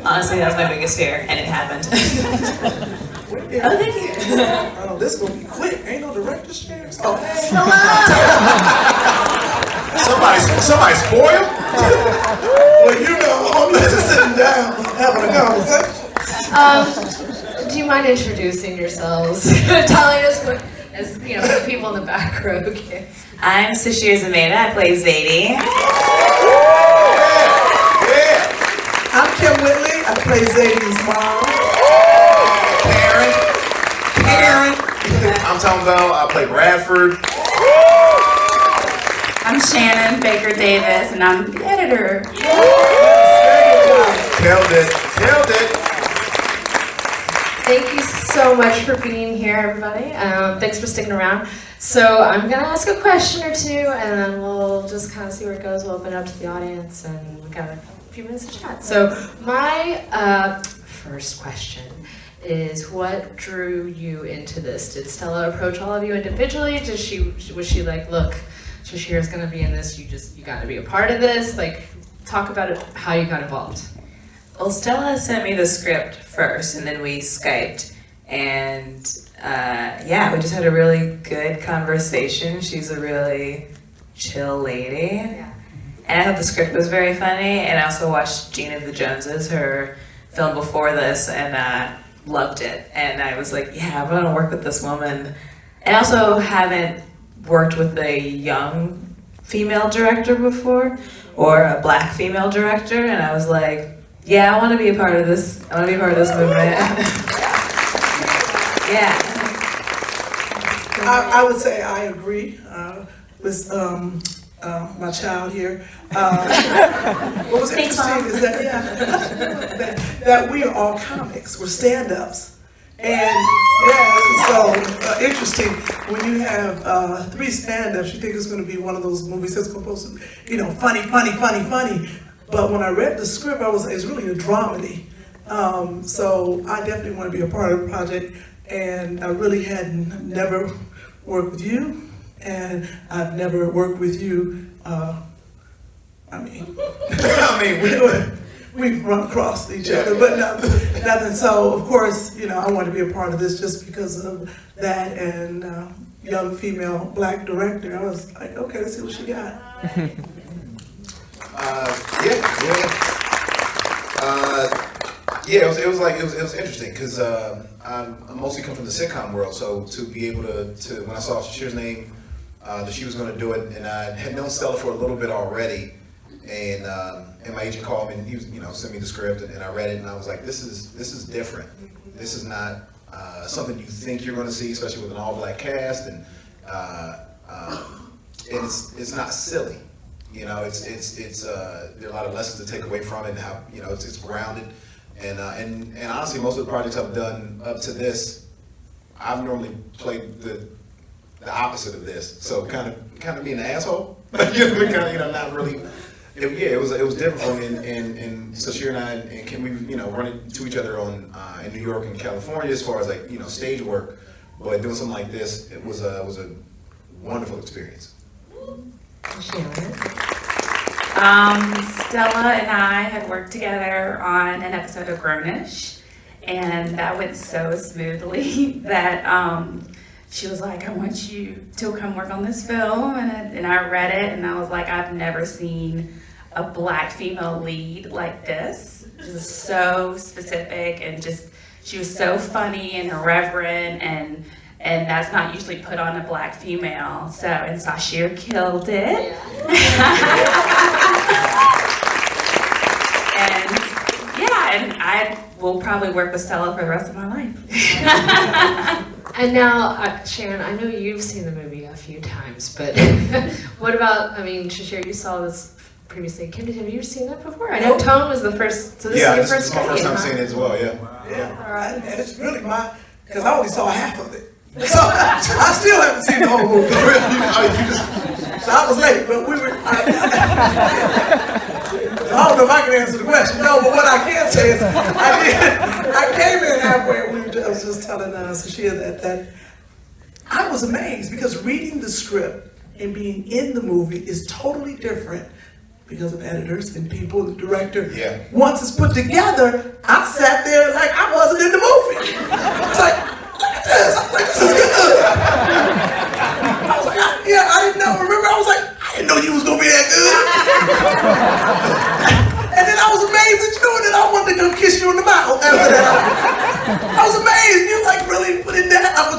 Honestly, that was my biggest fear, and it happened. Oh, thank you. Oh, this is gonna be quick. Ain't no director's chairs. Oh, hey. Somebody spoiled? Well, you know, I'm just sitting down having a conversation. Do you mind introducing yourselves? Telling us what, as you know, the people in the back row can. I'm Sasheer Zamata. I play Zadie. Yeah. I'm Kym Whitley. I play Zadie's mom. Karen. I'm Tom Bell. I play Bradford. I'm Shannon Baker Davis, and I'm the editor. Killed it. Thank you so much for being here, everybody. Thanks for sticking around. So I'm gonna ask a question or two, and then we'll just kind of see where it goes. We'll open it up to the audience, and we've got a few minutes to chat. So my first question is, what drew you into this? Did Stella approach all of you individually? Was she like, look, Sasheer's gonna be in this, you gotta be a part of this? Like, talk about it, how you got involved. Well, Stella sent me the script first, and then we Skyped, and we just had a really good conversation. She's a really chill lady. Yeah. And I thought the script was very funny, and I also watched Gina of the Joneses, her film before this, and loved it. And I was like, yeah, I want to work with this woman. And I also haven't worked with a young female director before, or a black female director, and I was like, yeah, I want to be a part of this. I want to be a part of this movement. Yeah. I would say I agree with my child here. What was interesting is that, that we are all comics. We're stand-ups. And so interesting when you have 3 stand-ups, you think it's going to be one of those movies that's supposed to, funny. But when I read the script, I was like, it's really a dramedy. So I definitely want to be a part of the project. And I really had never worked with you, and I've never worked with you. We've run across each other, but nothing. So of course, I want to be a part of this just because of that and young female black director. I was like, okay, let's see what she got. It was interesting because I mostly come from the sitcom world, so to be able to when I saw Sasheer's name, that she was going to do it, and I had known Stella for a little bit already, and my agent called me and he was, sent me the script, and I read it, and I was like, this is different. This is not something you think you're going to see, especially with an all-black cast, and it's not silly. There are a lot of lessons to take away from it, and how it's grounded, and honestly, most of the projects I've done up to this, I've normally played the opposite of this, so kind of being an asshole, not really. It was different for me, and Sasheer and I and Kym, we run into each other in New York and California as far as stage work, but doing something like this, it was a wonderful experience. Stella and I had worked together on an episode of Grownish, and that went so smoothly that she was like, I want you to come work on this film, and I read it, and I was like, I've never seen a black female lead like this. It was so specific, and she was so funny and irreverent, and that's not usually put on a black female. So, and Sasheer killed it. And I will probably work with Stella for the rest of my life. And now, Shannon, I know you've seen the movie a few times, but what about, Sasheer, you saw this previously. Kym, have you seen that before? I know Tone was the first, so this is your first is my first time seeing it as well, yeah. All right, and it's really because I only saw half of it. So I still haven't seen the whole movie. So I was late, but we were. I don't know if I can answer the question. No, but what I can say is I came in halfway. I was just telling Sasheer that I was amazed because reading the script and being in the movie is totally different because of editors and people, the director. Yeah. Once it's put together, I sat there like I wasn't in the movie. It's like, look at this. I'm like, this is good. I was like, I didn't know. Remember, I was like, I didn't know you was gonna be that good. And then I was amazed at you, and then I wanted to come kiss you in the mouth after that. I was amazed. You like really put in that. I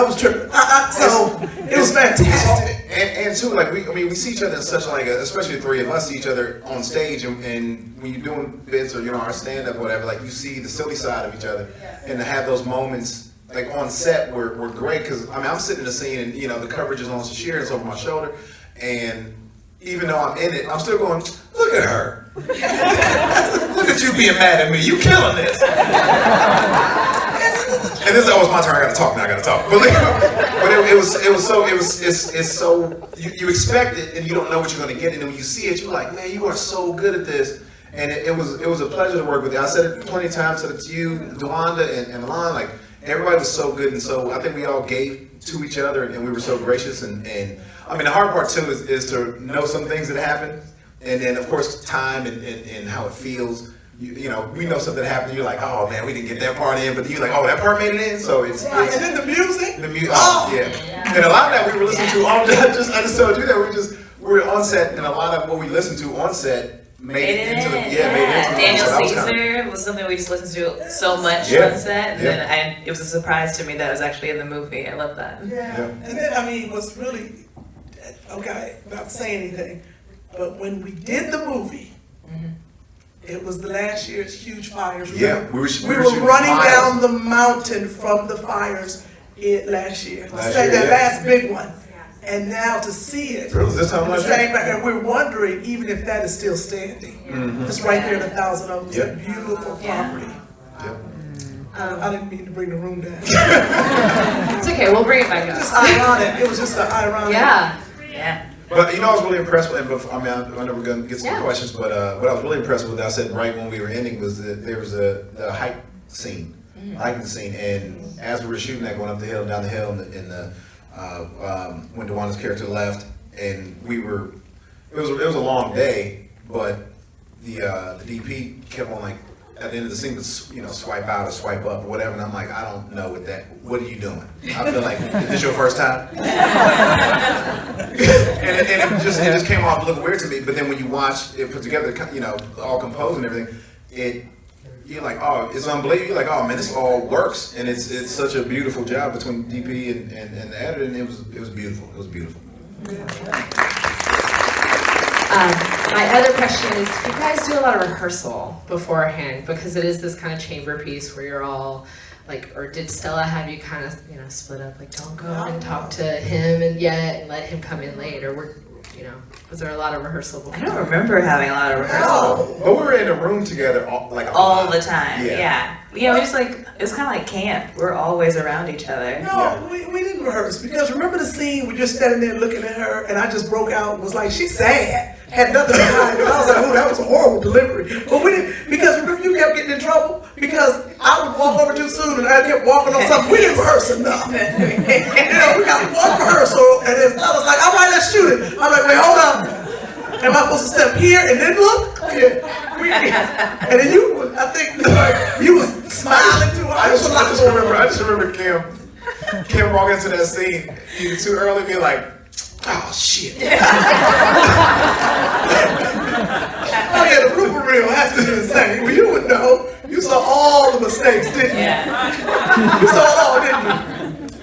was tripping. So it was fantastic. And too, like we see each other in such like, especially the three of us see each other on stage, and when you're doing bits or our stand up or whatever, like you see the silly side of each other, and to have those moments like on set were great because I'm sitting in the scene and the coverage is on Sasheer, it's over my shoulder, and even though I'm in it, I'm still going, look at her, look at you being mad at me, you killing this. And this is always my turn. I gotta talk now. But it's so you expect it and you don't know what you're gonna get, and then when you see it, you're like, man, you are so good at this. And it was a pleasure to work with you. I said it 20 times, said it to you, Dwanda and Ylan. Like everybody was so good, and so I think we all gave to each other, and we were so gracious. And I mean, the hard part too is to know some things that happen, and then of course time and how it feels. We know something happened. You're like, oh man, we didn't get that part in, but you're like, oh, that part made it in. So it's and then the music. Yeah. And a lot of that we were listening to. I just told you that we were on set, and a lot of what we listened to on set made it into the Daniel so Caesar was something we just listened to so much on set, and then it was a surprise to me that it was actually in the movie. I love that. Yeah. And then what's really okay, not saying anything, but when we did the movie. It was the last year's huge fires. Yeah, we were running down the mountain from the fires last year. That last big one. And now to see it, and we're wondering even if that is still standing. It's right there in 1,000 Oaks, a beautiful property. I didn't mean to bring the room down. It's okay, we'll bring it back up. Just ironic. It was just an ironic. Yeah. But I was really impressed with, I know we're going to get some questions, but what I was really impressed with, I said right when we were ending, was that there was the hiking scene, and as we were shooting that, going up the hill, down the hill, when Dwanda's character left, and it was a long day, but the DP kept on like, at the end of the scene, swipe out or swipe up or whatever, and I'm like, I don't know what are you doing? I feel like, is this your first time? and it just came off a little weird to me, but then when you watch it put together, all composed and everything, you're like, oh, it's unbelievable. You're like, oh man, this all works, and it's such a beautiful job between DP and the editor, and it was beautiful. It was beautiful. My other question is, do you guys do a lot of rehearsal beforehand? Because it is this kind of chamber piece where you're all like, or did Stella have you kind of, split up, like don't go and talk to him and let him come in late, or was there a lot of rehearsal before? I don't remember having a lot of rehearsal. But we were in a room together all the time. Yeah, we just it was kind of like camp. We're always around each other. No, we didn't rehearse, because remember the scene, we just standing there looking at her, and I just broke out and was like, she's sad. Had nothing behind it. I was like, oh, that was a horrible delivery. But we didn't, because remember you kept getting in trouble? Because I would walk over too soon and I kept walking on something. We didn't rehearse enough. We got one rehearsal, and then I was like, all right, let's shoot it. I'm like, wait, hold up. Am I supposed to step here and then look? And then I think you was smiling too hard. I just remember Kym walking into that scene either too early, be like, oh shit. Oh yeah, the blooper reel has to be insane. Well, you would know. You saw all the mistakes, didn't you? Yeah. You saw it all, didn't you?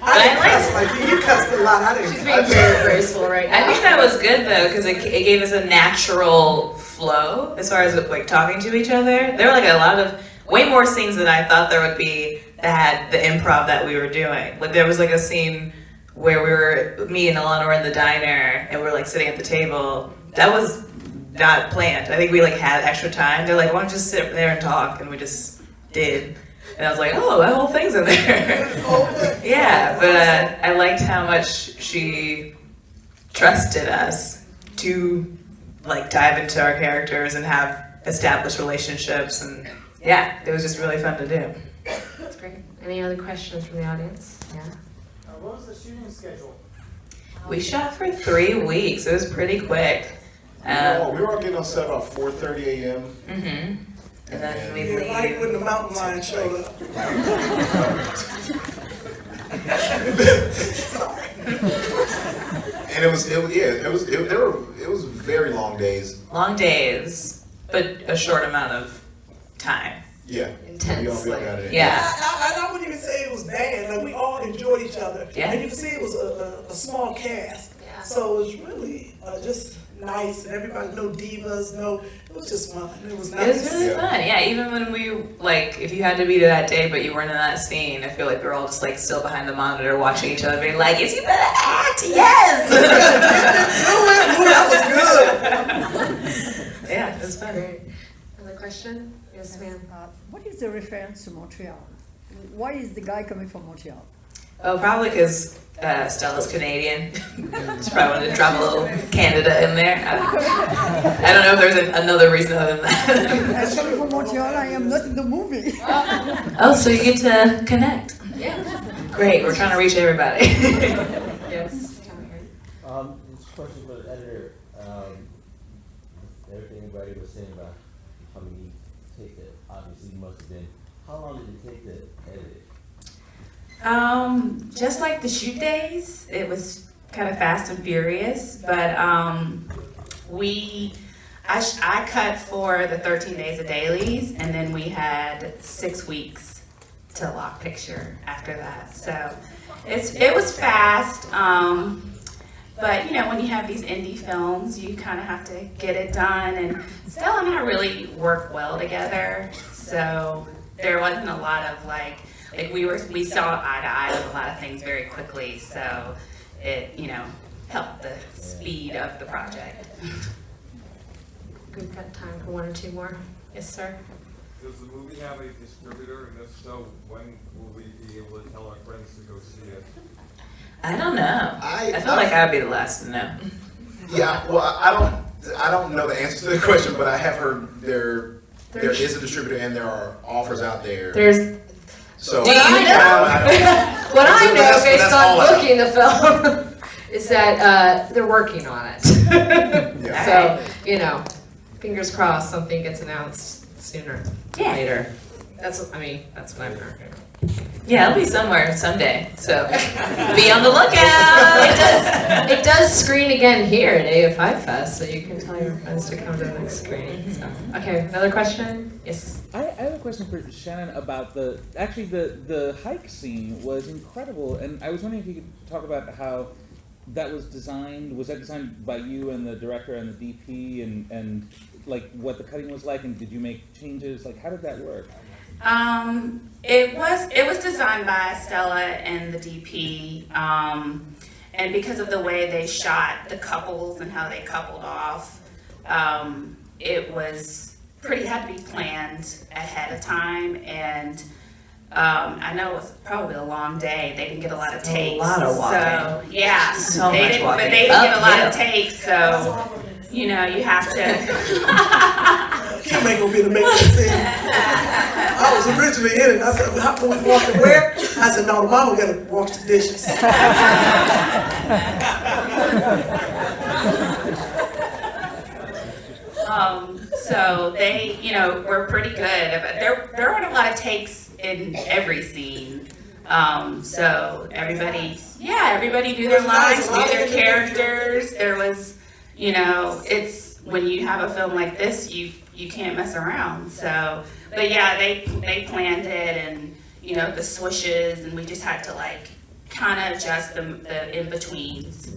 I didn't cuss like you. You cussed a lot. I didn't. She's being very graceful right now. I think that was good though, because it gave us a natural flow as far as like talking to each other. There were like way more scenes than I thought there would be that had the improv that we were doing. Like there was like a scene where me and Ylan were in the diner and we're like sitting at the table. That was not planned. I think we like had extra time. They're like, why don't you just sit there and talk? And we just did. And I was like, oh, that whole thing's in there. Yeah, but I liked how much she trusted us to like dive into our characters and have established relationships. And yeah, it was just really fun to do. That's great. Any other questions from the audience? Yeah. What was the shooting schedule? We shot for 3 weeks. It was pretty quick. We were all getting on set about 4:30 a.m. And then we Yeah, right when leave. the mountain lion showed up. And it was very long days. Long days, but a short amount of time. Yeah. Intense, We all like- got it. Yeah. I wouldn't even say it was bad. Like, we all enjoyed each other. Yeah. And you can see it was a small cast. Yeah. So it was really just nice, and everybody, no divas, it was just fun. It was It nice. was really Yeah. fun. Yeah, even when we, like, if you had to be there that day but you weren't in that scene, I feel like we were all just, like, still behind the monitor watching each other being like, is he better act? Yes! That was good. Yeah, it was fun. Great. Another question? Yes, ma'am. What is the reference to Montreal? Why is the guy coming from Montreal? Oh, probably because Stella's Canadian. She probably wanted to drop a little Canada in there. I don't know if there's another reason other than that. I'm coming from Montreal, I am not in the movie. Oh, so you get to connect. Yeah. Great, we're trying to reach everybody. Yes. This question for the editor. Everything everybody was saying about how many takes it obviously must have been. How long did it take to edit it? Just like the shoot days, it was kind of fast and furious, but I cut for the 13 days of dailies, and then we had 6 weeks to lock picture after that. So it was fast, but you know, when you have these indie films, you kind of have to get it done, and Stella and I really work well together, so there wasn't a lot of like we saw eye to eye on a lot of things very quickly, so it, you know, helped the speed of the project. We've got time for one or two more. Yes, sir. Does the movie have a distributor, and if so, when will we be able to tell our friends to go see it? I don't know. I feel like I'd be the last to know. Yeah, well, I don't know the answer to the question, but I have heard there is a distributor and there are offers out there. There's So What I know- what I know That's based all on I know. booking the film is that they're working on it. Yeah. So, you know, fingers crossed something gets announced sooner or Yeah. later. That's what I've heard. Yeah, it'll be somewhere someday. So be on the lookout. It does screen again here at AFI Fest, so you can tell your friends to come to the next screening. So. Okay, another question? Yes. I have a question for Shannon about the hike scene was incredible, and I was wondering if you could talk about how that was designed. Was that designed by you and the director and the DP, and like what the cutting was like, and did you make changes? Like, how did that work? It was designed by Stella and the DP, and because of the way they shot the couples and how they coupled off, it was had to be planned ahead of time, and I know it was probably a long day. They didn't get a lot of takes. A lot of walking. So yeah, So they much didn't, walking. but they didn't get a lot of Uphill. takes. So you know, you have to. Kym ain't gonna be able to make this scene. I was originally in it. I said, how can we walk to where? I said, no, mama gotta wash the dishes. So they, you know, were pretty good. But there aren't a lot of takes in every scene. So everybody knew their lines, knew their characters. There was, you know, it's when you have a film like this, you can't mess around. So, but yeah, they planned it, and you know, the swishes, and we just had to like kind of adjust the in betweens.